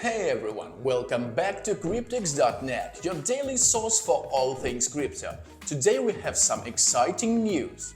Hey everyone, welcome back to Cryptex.net, your daily source for all things crypto. Today we have some exciting news.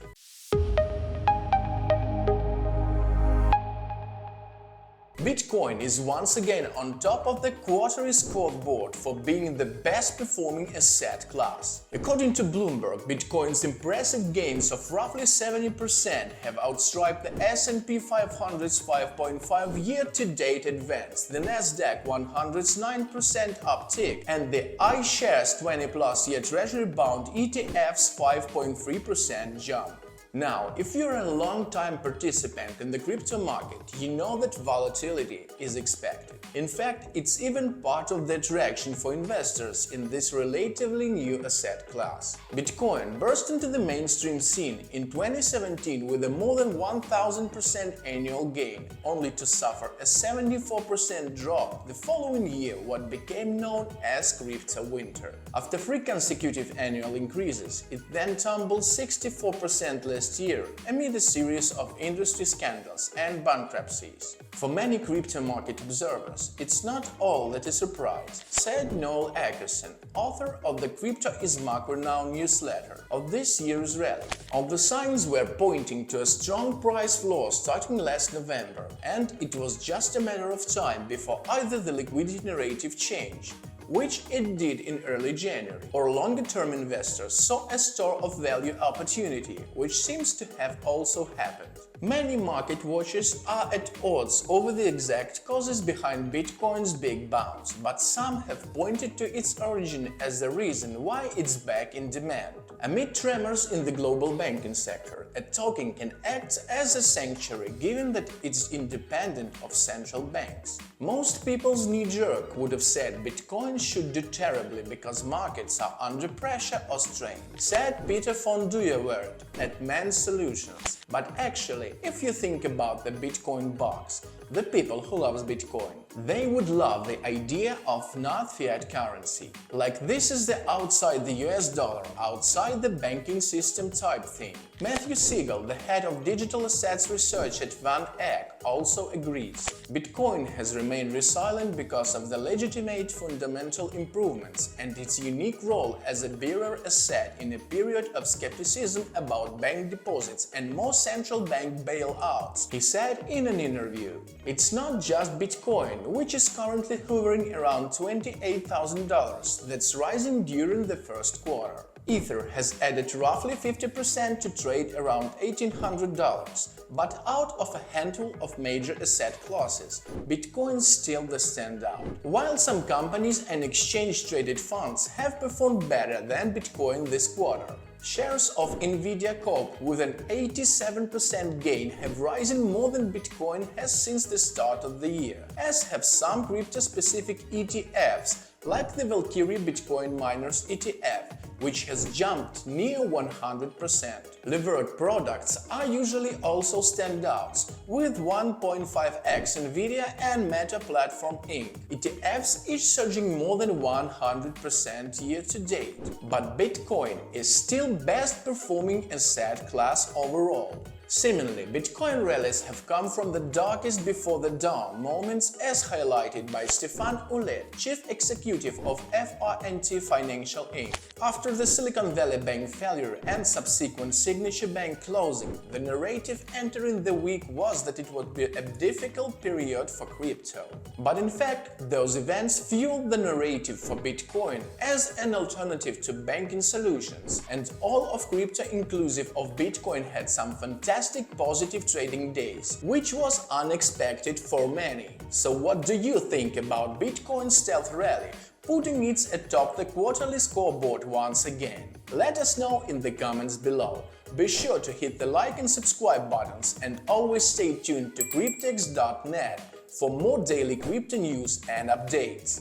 Bitcoin is once again on top of the quarterly scoreboard for being the best performing asset class. According to Bloomberg, Bitcoin's impressive gains of roughly 70% have outstripped the S&P 500's 5.5 year-to-date advance, the Nasdaq 100's 9% uptick, and the iShares 20+ year Treasury Bond ETF's 5.3% jump. Now, if you're a long-time participant in the crypto market, you know that volatility is expected. In fact, it's even part of the attraction for investors in this relatively new asset class. Bitcoin burst into the mainstream scene in 2017 with a more than 1000% annual gain, only to suffer a 74% drop the following year, what became known as crypto winter. After 3 consecutive annual increases, it then tumbled 64% last year amid a series of industry scandals and bankruptcies. For many crypto market observers, it's not all that is a surprise, said Noel Ackerson, author of the Crypto is Macro Now newsletter, of this year's rally. All the signs were pointing to a strong price floor starting last November, and it was just a matter of time before either the liquidity narrative changed, which it did in early January, or longer-term investors saw a store of value opportunity, which seems to have also happened. Many market watchers are at odds over the exact causes behind Bitcoin's big bounce, but some have pointed to its origin as the reason why it's back in demand. Amid tremors in the global banking sector, a token can act as a sanctuary given that it's independent of central banks. Most people's knee-jerk would have said Bitcoin should do terribly because markets are under pressure or strain, said Peter von Duyerwert at Man Solutions. But actually, if you think about the Bitcoin box, the people who loves Bitcoin, they would love the idea of not fiat currency. Like this is the outside the US dollar, outside the banking system type thing. Matthew Siegel, the head of digital assets research at Van Eck, also agrees. Bitcoin has remained resilient because of the legitimate fundamental improvements and its unique role as a bearer asset in a period of skepticism about bank deposits and more central bank bailouts, he said in an interview. It's not just Bitcoin, which is currently hovering around $28,000, that's rising during the first quarter. Ether has added roughly 50% to trade around $1,800, but out of a handful of major asset classes, Bitcoin is still the standout. While some companies and exchange-traded funds have performed better than Bitcoin this quarter, shares of Nvidia Corp with an 87% gain have risen more than Bitcoin has since the start of the year, as have some crypto-specific ETFs like the Valkyrie Bitcoin Miners ETF, which has jumped near 100%. Levered products are usually also standouts, with 1.5x Nvidia and Meta Platform Inc. ETFs each surging more than 100% year-to-date. But Bitcoin is still best performing asset class overall. Similarly, Bitcoin rallies have come from the darkest before the dawn moments, as highlighted by Stefan Ulet, chief executive of FRNT Financial Inc. After the Silicon Valley Bank failure and subsequent Signature Bank closing, the narrative entering the week was that it would be a difficult period for crypto. But in fact, those events fueled the narrative for Bitcoin as an alternative to banking solutions, and all of crypto inclusive of Bitcoin had some fantastic positive trading days, which was unexpected for many. So what do you think about Bitcoin's stealth rally, putting it atop the quarterly scoreboard once again? Let us know in the comments below. Be sure to hit the like and subscribe buttons and always stay tuned to Cryptex.net for more daily crypto news and updates.